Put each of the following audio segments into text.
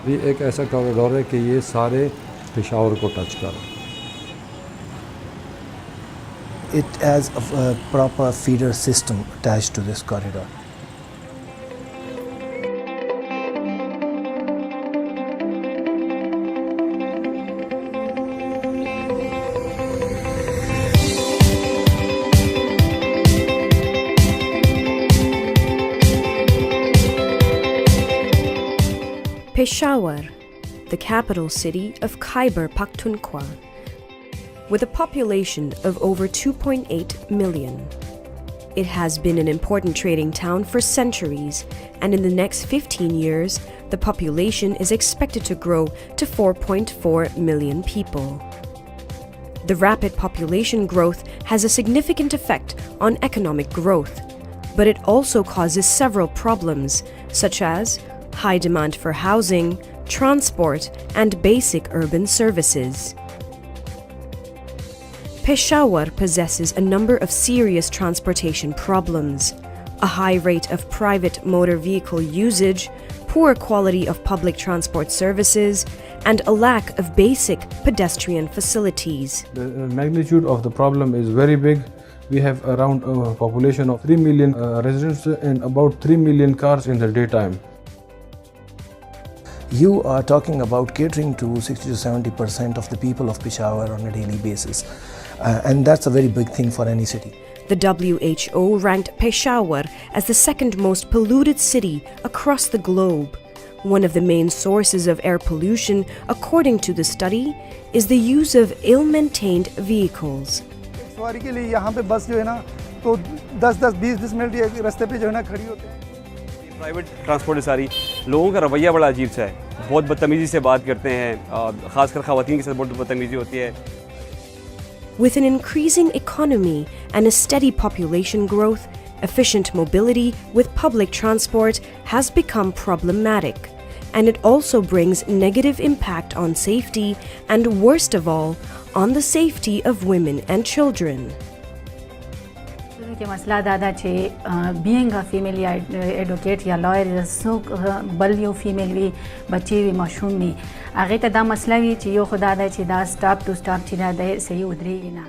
ये एक ऐसा कॉरिडोर है कि ये सारे पेशावर को टच कर रहा है। It has a proper feeder system attached to this corridor. Peshawar, the capital city of Khyber Pakhtunkhwa, with a population of over 2.8 million. It has been an important trading town for centuries, and in the next 15 years, the population is expected to grow to 4.4 million people. The rapid population growth has a significant effect on economic growth, but it also causes several problems, such as high demand for housing, transport, and basic urban services. Peshawar possesses a number of serious transportation problems: a high rate of private motor vehicle usage, poor quality of public transport services, and a lack of basic pedestrian facilities. The magnitude of the problem is very big. We have around a population of 3 million residents and about 3 million cars in the daytime. You are talking about catering to 60 to 70% of the people of Peshawar on a daily basis. And that's a very big thing for any city. The WHO ranked Peshawar as the second most polluted city across the globe. One of the main sources of air pollution, according to the study, is the use of ill-maintained vehicles. सवारी के लिए यहाँ पे बस जो है ना तो 10-10, 20-20 मिनट रास्ते पे जो है ना खड़ी होते हैं। प्राइवेट ट्रांसपोर्ट है सारी, लोगों का रवैया बड़ा अजीब सा है, बहुत बदतमीज़ी से बात करते हैं, ख़ासकर ख़वातीन के साथ बहुत बदतमीज़ी होती है। With an increasing economy and a steady population growth, efficient mobility with public transport has become problematic, and it also brings negative impact on safety and, worst of all, on the safety of women and children. के मसला दादा छे being a female advocate या lawyer is so बल यो female भी बच्ची भी मासूम भी आगे तदा मसला भी ची यो खुदा दा ची दा stop to stop ची दा दे सही उधरेगी ना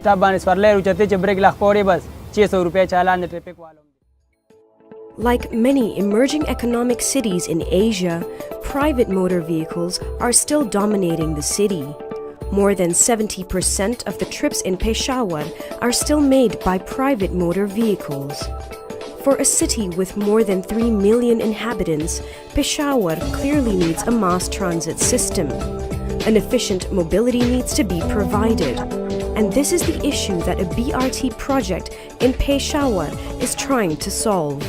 स्टॉप बाने स्वरले उचते चे ब्रेक लाख पौड़े बस 600 रुपए चालान ट्रैफिक वालों। Like many emerging economic cities in Asia, private motor vehicles are still dominating the city. More than 70% of the trips in Peshawar are still made by private motor vehicles. For a city with more than 3 million inhabitants, Peshawar clearly needs a mass transit system. An efficient mobility needs to be provided. And this is the issue that a BRT project in Peshawar is trying to solve.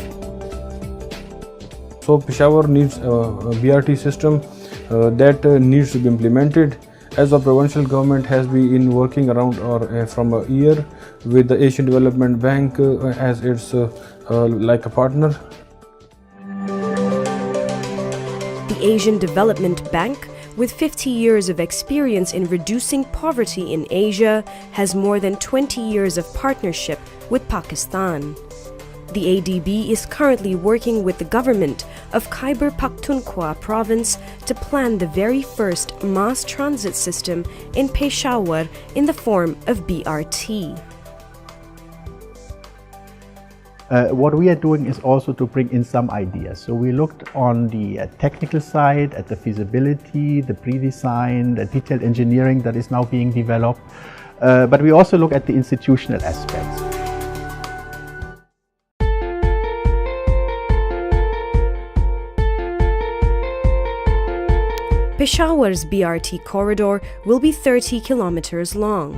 So Peshawar needs a BRT system that needs to be implemented. As the provincial government has been working around from a year with the Asian Development Bank as its like a partner. The Asian Development Bank, with 50 years of experience in reducing poverty in Asia, has more than 20 years of partnership with Pakistan. The ADB is currently working with the government of Khyber Pakhtunkhwa province to plan the very first mass transit system in Peshawar in the form of BRT. What we are doing is also to bring in some ideas. So we looked on the technical side, at the feasibility, the pre-design, the detailed engineering that is now being developed. But we also look at the institutional aspects. Peshawar's BRT corridor will be 30 kilometers long.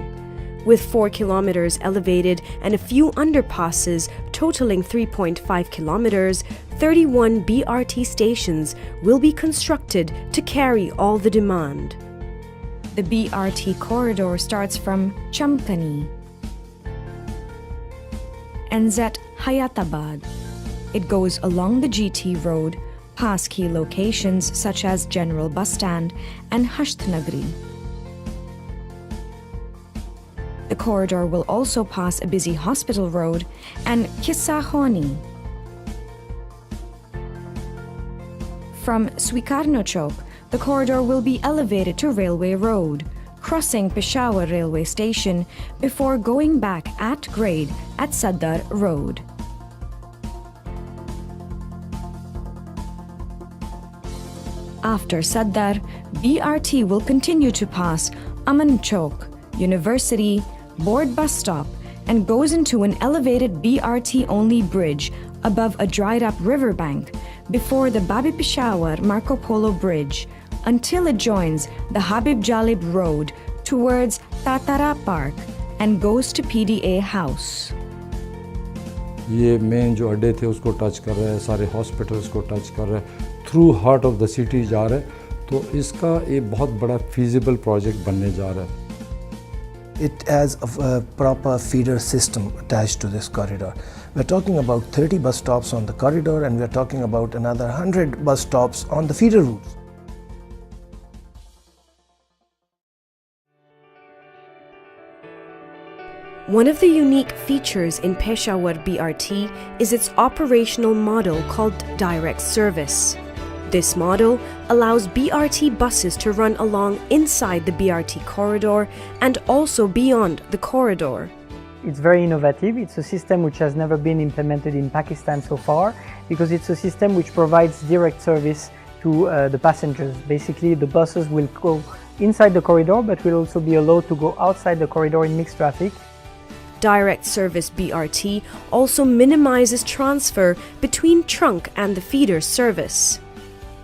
With 4 kilometers elevated and a few underpasses totaling 3.5 kilometers, 31 BRT stations will be constructed to carry all the demand. The BRT corridor starts from Champani, ends at Hayatabad. It goes along the GT road, past key locations such as General Bus Stand and Hashtnagri. The corridor will also pass a busy hospital road and Kissahoni. From Swikarno Chowk, the corridor will be elevated to Railway Road, crossing Peshawar Railway Station before going back at grade at Sadar Road. After Sadar, BRT will continue to pass Aman Chowk, University, Board Bus Stop, and goes into an elevated BRT-only bridge above a dried-up riverbank before the Babi Peshawar Marco Polo Bridge until it joins the Habib Jalib Road towards Tatara Park and goes to PDA House. ये main जो अड्डे थे उसको touch कर रहा है, सारे hospitals को टच कर रहा है, through heart of the city जा रहा है, तो इसका एक बहुत बड़ा फीजिबल प्रोजेक्ट बनने जा रहा है. It has a proper feeder system attached to this corridor. We're talking about 30 bus stops on the corridor, and we're talking about another 100 bus stops on the feeder routes. One of the unique features in Peshawar BRT is its operational model called direct service. This model allows BRT buses to run along inside the BRT corridor and also beyond the corridor. It's very innovative. It's a system which has never been implemented in Pakistan so far because it's a system which provides direct service to the passengers. Basically, the buses will go inside the corridor but will also be allowed to go outside the corridor in mixed traffic. Direct service BRT also minimizes transfer between trunk and the feeder service.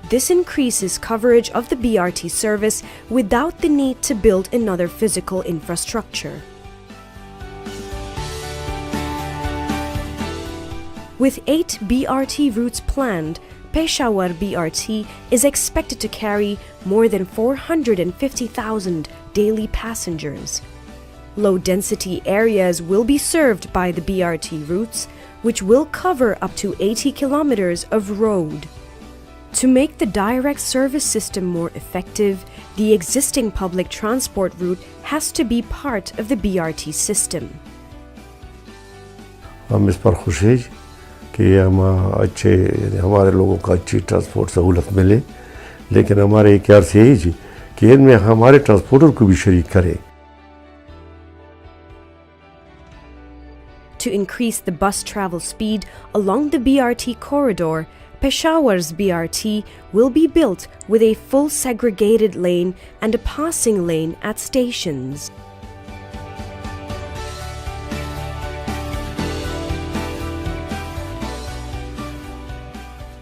This increases coverage of the BRT service without the need to build another physical infrastructure. With 8 BRT routes planned, Peshawar BRT is expected to carry more than 450,000 daily passengers. Low-density areas will be served by the BRT routes, which will cover up to 80 kilometers of road. To make the direct service system more effective, the existing public transport route has to be part of the BRT system. हम इस पर खुश हैं कि हमारे लोगों को अच्छी ट्रांसपोर्ट सहूलत मिले, लेकिन हमारे एक यार से यही कि इनमें हमारे ट्रांसपोर्टर को भी शरीक करें. To increase the bus travel speed along the BRT corridor, Peshawar's BRT will be built with a full segregated lane and a passing lane at stations.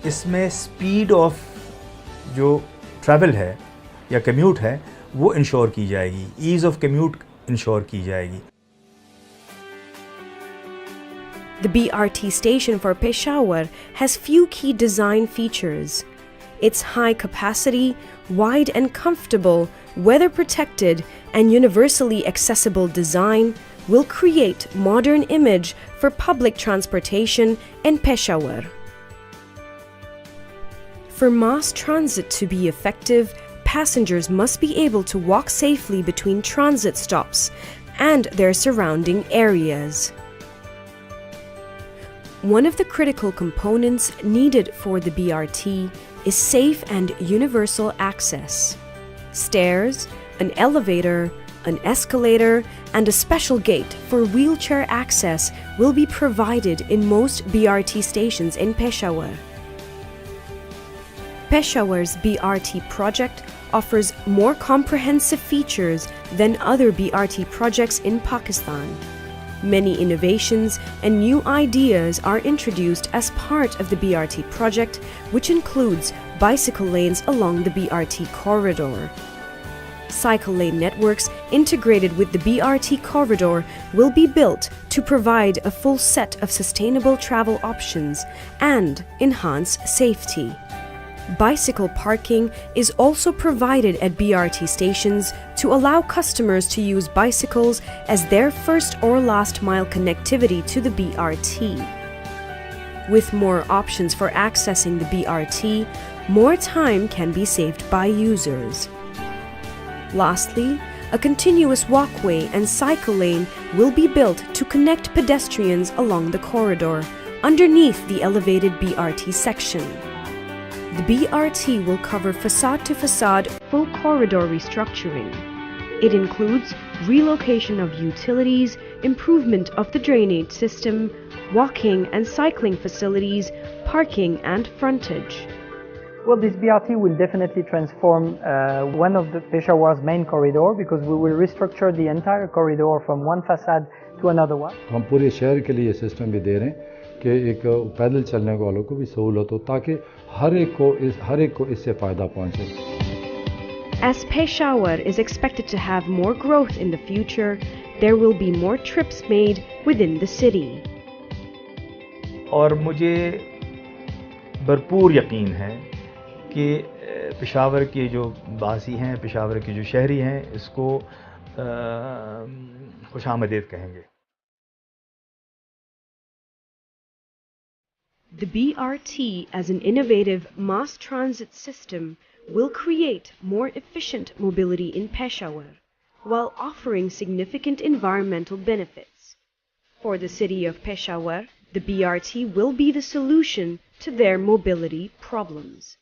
इसमें स्पीड ऑफ जो ट्रैवल है या कम्यूट है वो इंश्योर की जाएगी, ease of commute ensure की जाएगी. The BRT station for Peshawar has few key design features. Its high capacity, wide and comfortable, weather protected and universally accessible design will create modern image for public transportation in Peshawar. For mass transit to be effective, passengers must be able to walk safely between transit stops and their surrounding areas. One of the critical components needed for the BRT is safe and universal access. Stairs, an elevator, an escalator, and a special gate for wheelchair access will be provided in most BRT stations in Peshawar. Peshawar's BRT project offers more comprehensive features than other BRT projects in Pakistan. Many innovations and new ideas are introduced as part of the BRT project, which includes bicycle lanes along the BRT corridor. Cycle lane networks integrated with the BRT corridor will be built to provide a full set of sustainable travel options and enhance safety. Bicycle parking is also provided at BRT stations to allow customers to use bicycles as their first or last mile connectivity to the BRT. With more options for accessing the BRT, more time can be saved by users. Lastly, a continuous walkway and cycle lane will be built to connect pedestrians along the corridor underneath the elevated BRT section. The BRT will cover facade-to-facade full corridor restructuring. It includes relocation of utilities, improvement of the drainage system, walking and cycling facilities, parking and frontage. Well, this BRT will definitely transform one of the Peshawar's main corridor because we will restructure the entire corridor from one facade to another one. हम पूरे शहर के लिए ये system भी दे रहे हैं कि एक पैदल चलने वालों को भी सहूलत हो ताकि हर एक को इससे फ़ायदा पहुंचे. As Peshawar is expected to have more growth in the future, there will be more trips made within the city. और मुझे भरपूर यकीन है कि पेशावर के जो बासी हैं, पेशावर के जो शहरी हैं, इसको खुशामदीद कहेंगे. The BRT as an innovative mass transit system will create more efficient mobility in Peshawar while offering significant environmental benefits. For the city of Peshawar, the BRT will be the solution to their mobility problems.